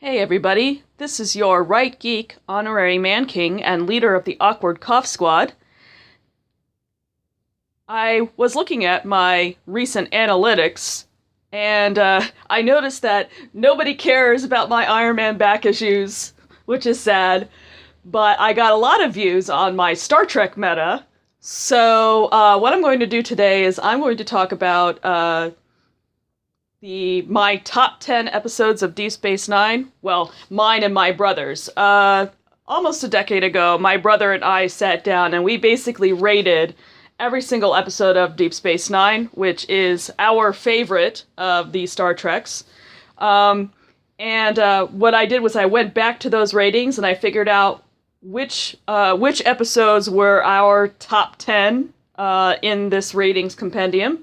Hey everybody, this is your Right Geek, Honorary Man King, and leader of the Awkward Cough Squad. I was looking at my recent analytics, and I noticed that nobody cares about my Iron Man back issues, which is sad, but I got a lot of views on my Star Trek meta, so what I'm going to do today is I'm going to talk about my top 10 episodes of Deep Space Nine. Well, mine and my brother's. Almost a decade ago, my brother and I sat down and we basically rated every single episode of Deep Space Nine, which is our favorite of the Star Treks. What I did was I went back to those ratings and I figured out which episodes were our top 10 in this ratings compendium.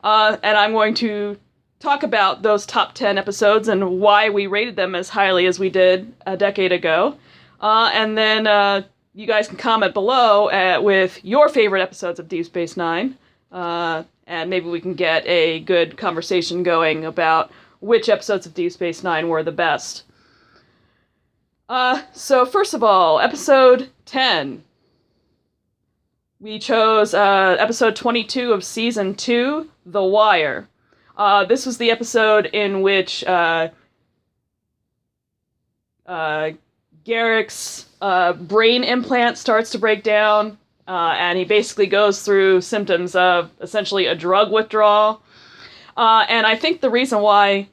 And I'm going to talk about those top 10 episodes and why we rated them as highly as we did a decade ago. And then you guys can comment below with your favorite episodes of Deep Space Nine. And maybe we can get a good conversation going about which episodes of Deep Space Nine were the best. So first of all, episode 10. We chose episode 22 of season 2, The Wire. This was the episode in which Garrick's brain implant starts to break down, and he basically goes through symptoms of essentially a drug withdrawal. And I think the reason why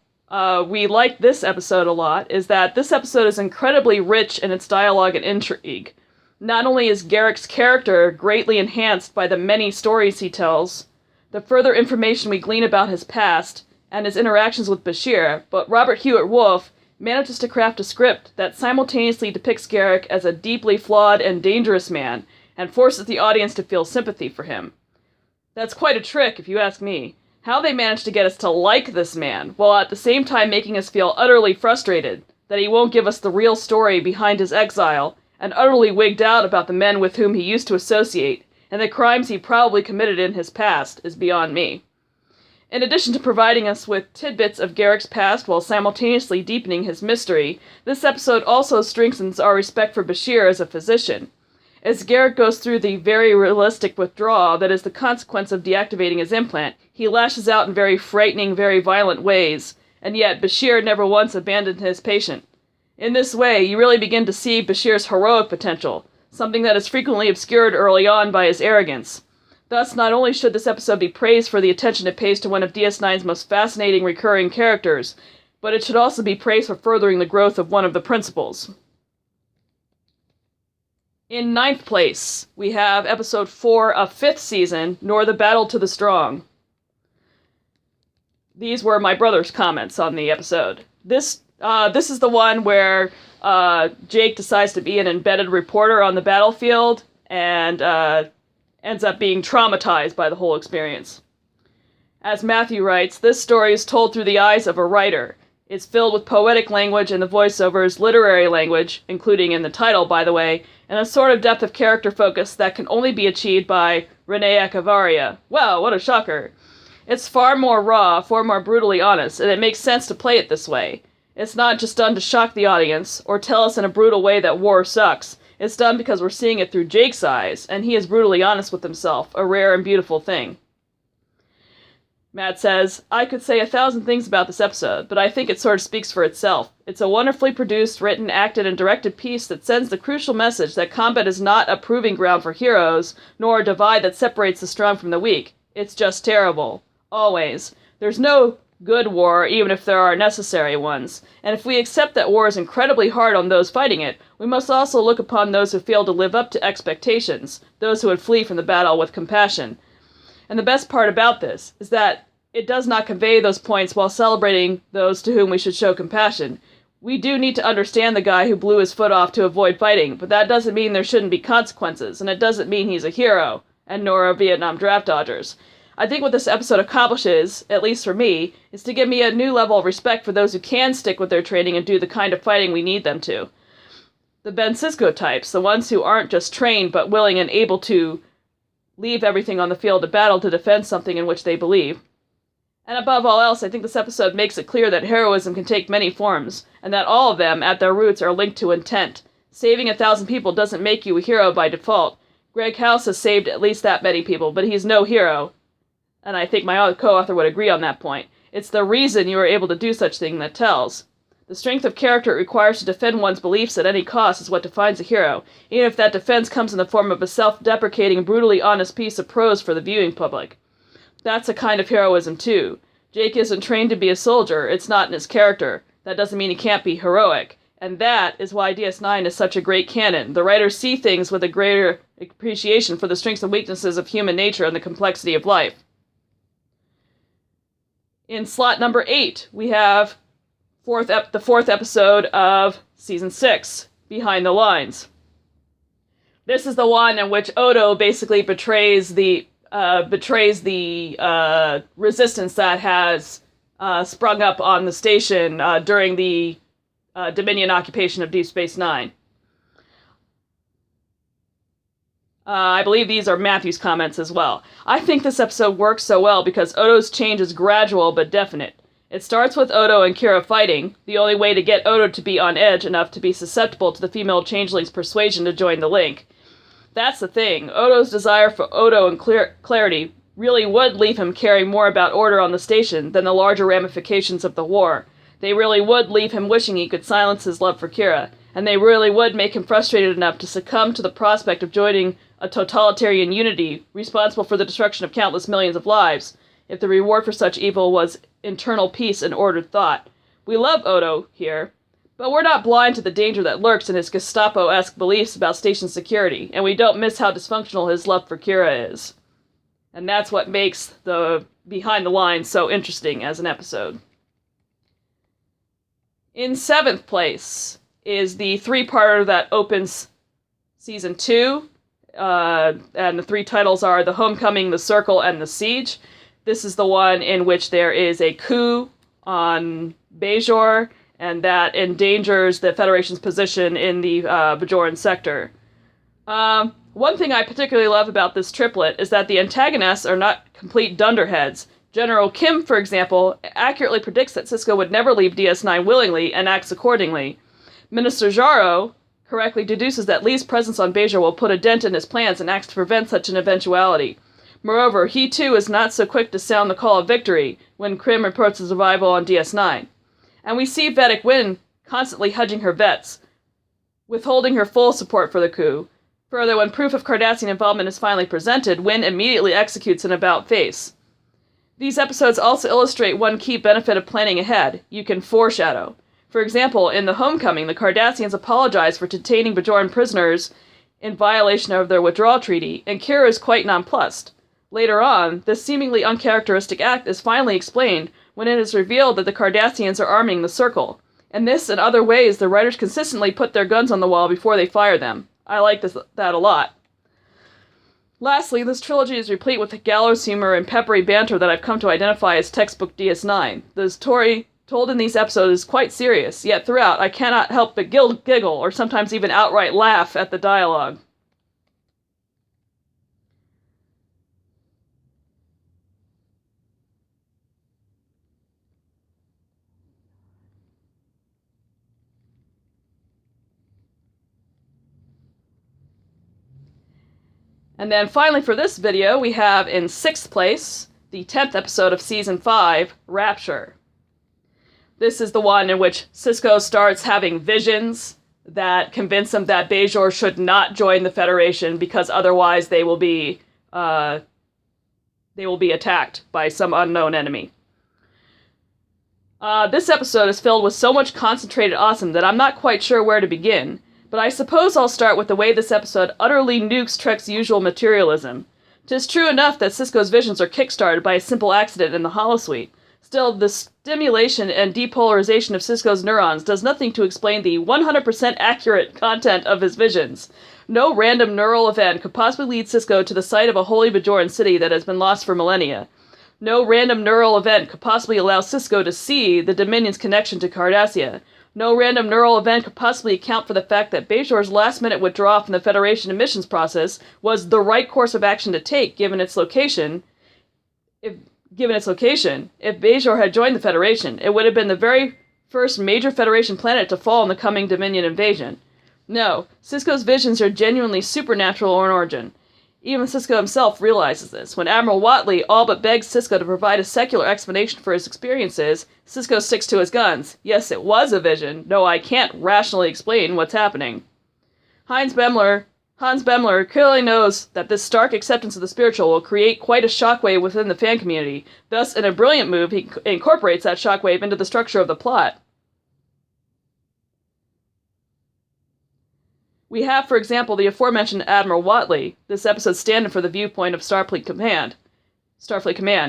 we like this episode a lot is that this episode is incredibly rich in its dialogue and intrigue. Not only is Garrick's character greatly enhanced by the many stories he tells, the further information we glean about his past and his interactions with Bashir, but Robert Hewitt Wolf manages to craft a script that simultaneously depicts Garrick as a deeply flawed and dangerous man, and forces the audience to feel sympathy for him. That's quite a trick, if you ask me. How they managed to get us to like this man, while at the same time making us feel utterly frustrated that he won't give us the real story behind his exile, and utterly wigged out about the men with whom he used to associate, and the crimes he probably committed in his past, is beyond me. In addition to providing us with tidbits of Garrick's past while simultaneously deepening his mystery, this episode also strengthens our respect for Bashir as a physician. As Garrick goes through the very realistic withdrawal that is the consequence of deactivating his implant, he lashes out in very frightening, very violent ways, and yet Bashir never once abandoned his patient. In this way, you really begin to see Bashir's heroic potential, something that is frequently obscured early on by his arrogance. Thus, not only should this episode be praised for the attention it pays to one of DS9's most fascinating recurring characters, but it should also be praised for furthering the growth of one of the principals. In 9th place, we have episode 4 of 5th season, Nor the Battle to the Strong. These were my brother's comments on the episode. This is the one where Jake decides to be an embedded reporter on the battlefield and ends up being traumatized by the whole experience. As Matthew writes, this story is told through the eyes of a writer. It's filled with poetic language and the voiceovers, literary language, including in the title, by the way, and a sort of depth of character focus that can only be achieved by Renee Echevarria. Wow, what a shocker. It's far more raw, far more brutally honest, and it makes sense to play it this way. It's not just done to shock the audience, or tell us in a brutal way that war sucks. It's done because we're seeing it through Jake's eyes, and he is brutally honest with himself, a rare and beautiful thing. Matt says, I could say 1,000 things about this episode, but I think it sort of speaks for itself. It's a wonderfully produced, written, acted, and directed piece that sends the crucial message that combat is not a proving ground for heroes, nor a divide that separates the strong from the weak. It's just terrible. Always. There's no good war, even if there are necessary ones. And if we accept that war is incredibly hard on those fighting it, we must also look upon those who fail to live up to expectations, those who would flee from the battle with compassion. And the best part about this is that it does not convey those points while celebrating those to whom we should show compassion. We do need to understand the guy who blew his foot off to avoid fighting, but that doesn't mean there shouldn't be consequences, and it doesn't mean he's a hero, and nor are Vietnam draft dodgers. I think what this episode accomplishes, at least for me, is to give me a new level of respect for those who can stick with their training and do the kind of fighting we need them to. The Ben Sisko types, the ones who aren't just trained but willing and able to leave everything on the field of battle to defend something in which they believe. And above all else, I think this episode makes it clear that heroism can take many forms, and that all of them, at their roots, are linked to intent. Saving 1,000 people doesn't make you a hero by default. Greg House has saved at least that many people, but he's no hero. And I think my other co-author would agree on that point. It's the reason you are able to do such thing that tells. The strength of character it requires to defend one's beliefs at any cost is what defines a hero, even if that defense comes in the form of a self-deprecating, brutally honest piece of prose for the viewing public. That's a kind of heroism, too. Jake isn't trained to be a soldier. It's not in his character. That doesn't mean he can't be heroic. And that is why DS9 is such a great canon. The writers see things with a greater appreciation for the strengths and weaknesses of human nature and the complexity of life. In slot number 8, we have the fourth episode of Season 6, Behind the Lines. This is the one in which Odo basically betrays the resistance that has sprung up on the station during the Dominion occupation of Deep Space Nine. I believe these are Matthew's comments as well. I think this episode works so well because Odo's change is gradual but definite. It starts with Odo and Kira fighting, the only way to get Odo to be on edge enough to be susceptible to the female changeling's persuasion to join the Link. That's the thing. Odo's desire for Odo and clarity really would leave him caring more about order on the station than the larger ramifications of the war. They really would leave him wishing he could silence his love for Kira, and they really would make him frustrated enough to succumb to the prospect of joining a totalitarian unity responsible for the destruction of countless millions of lives, if the reward for such evil was internal peace and ordered thought. We love Odo here, but we're not blind to the danger that lurks in his Gestapo-esque beliefs about station security, and we don't miss how dysfunctional his love for Kira is. And that's what makes the Behind the Lines so interesting as an episode. In 7th place is the three-parter that opens Season 2, and the three titles are The Homecoming, The Circle, and The Siege. This is the one in which there is a coup on Bajor, and that endangers the Federation's position in the Bajoran sector. One thing I particularly love about this triplet is that the antagonists are not complete dunderheads. General Kim, for example, accurately predicts that Sisko would never leave DS9 willingly and acts accordingly. Minister Jaro correctly deduces that Lee's presence on Bajor will put a dent in his plans and acts to prevent such an eventuality. Moreover, he too is not so quick to sound the call of victory when Krim reports his arrival on DS9. And we see Vedic Wynn constantly hedging her bets, withholding her full support for the coup. Further, when proof of Cardassian involvement is finally presented, Wynn immediately executes an about-face. These episodes also illustrate one key benefit of planning ahead. You can foreshadow. For example, in The Homecoming, the Cardassians apologize for detaining Bajoran prisoners in violation of their withdrawal treaty, and Kira is quite nonplussed. Later on, this seemingly uncharacteristic act is finally explained when it is revealed that the Cardassians are arming the Circle. In this and other ways, the writers consistently put their guns on the wall before they fire them. I like that a lot. Lastly, this trilogy is replete with gallows humor and peppery banter that I've come to identify as textbook DS9. The story told in these episodes is quite serious, yet throughout I cannot help but giggle or sometimes even outright laugh at the dialogue. And then finally for this video, we have in 6th place, the 10th episode of Season 5, Rapture. This is the one in which Sisko starts having visions that convince him that Bajor should not join the Federation because otherwise they will be attacked by some unknown enemy. This episode is filled with so much concentrated awesome that I'm not quite sure where to begin. But I suppose I'll start with the way this episode utterly nukes Trek's usual materialism. 'Tis true enough that Sisko's visions are kickstarted by a simple accident in the holosuite. Still, the stimulation and depolarization of Sisko's neurons does nothing to explain the 100% accurate content of his visions. No random neural event could possibly lead Sisko to the site of a holy Bajoran city that has been lost for millennia. No random neural event could possibly allow Sisko to see the Dominion's connection to Cardassia. No random neural event could possibly account for the fact that Bajor's last-minute withdrawal from the Federation admissions process was the right course of action to take, given its location. given its location. If Bajor had joined the Federation, it would have been the very first major Federation planet to fall in the coming Dominion invasion. No, Sisko's visions are genuinely supernatural in origin. Even Sisko himself realizes this. When Admiral Whatley all but begs Sisko to provide a secular explanation for his experiences, Sisko sticks to his guns. Yes, it was a vision, though I can't rationally explain what's happening. Hans Bemmler clearly knows that this stark acceptance of the spiritual will create quite a shockwave within the fan community. Thus, in a brilliant move, he incorporates that shockwave into the structure of the plot. We have, for example, the aforementioned Admiral Whatley, this episode's stand-in for the viewpoint of Starfleet Command.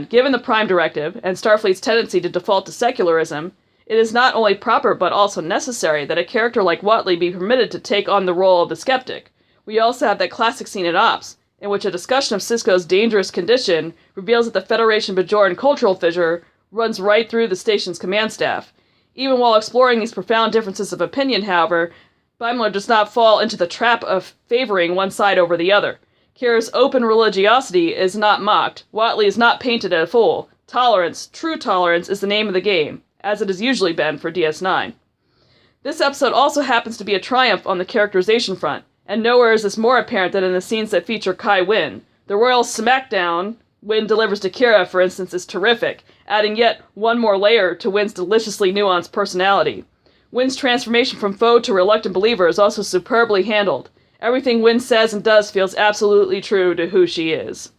Given the Prime Directive, and Starfleet's tendency to default to secularism, it is not only proper but also necessary that a character like Whatley be permitted to take on the role of the skeptic. We also have that classic scene in Ops, in which a discussion of Sisko's dangerous condition reveals that the Federation-Bajoran cultural fissure runs right through the station's command staff. Even while exploring these profound differences of opinion, however, Beimler does not fall into the trap of favoring one side over the other. Kira's open religiosity is not mocked. Whatley is not painted as a fool. Tolerance, true tolerance, is the name of the game, as it has usually been for DS9. This episode also happens to be a triumph on the characterization front, and nowhere is this more apparent than in the scenes that feature Kai Wynn. The royal smackdown Wynn delivers to Kira, for instance, is terrific, adding yet one more layer to Wynn's deliciously nuanced personality. Wynn's transformation from foe to reluctant believer is also superbly handled. Everything Wynn says and does feels absolutely true to who she is.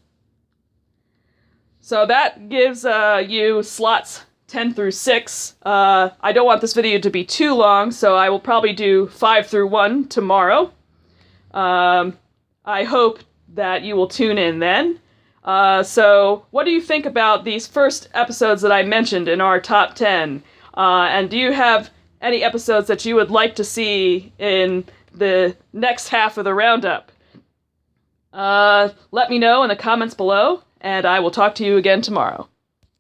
So that gives you slots 10 through 6. I don't want this video to be too long, so I will probably do 5 through 1 tomorrow. I hope that you will tune in then. So what do you think about these first episodes that I mentioned in our top 10? And do you have any episodes that you would like to see in the next half of the roundup? Let me know in the comments below, and I will talk to you again tomorrow.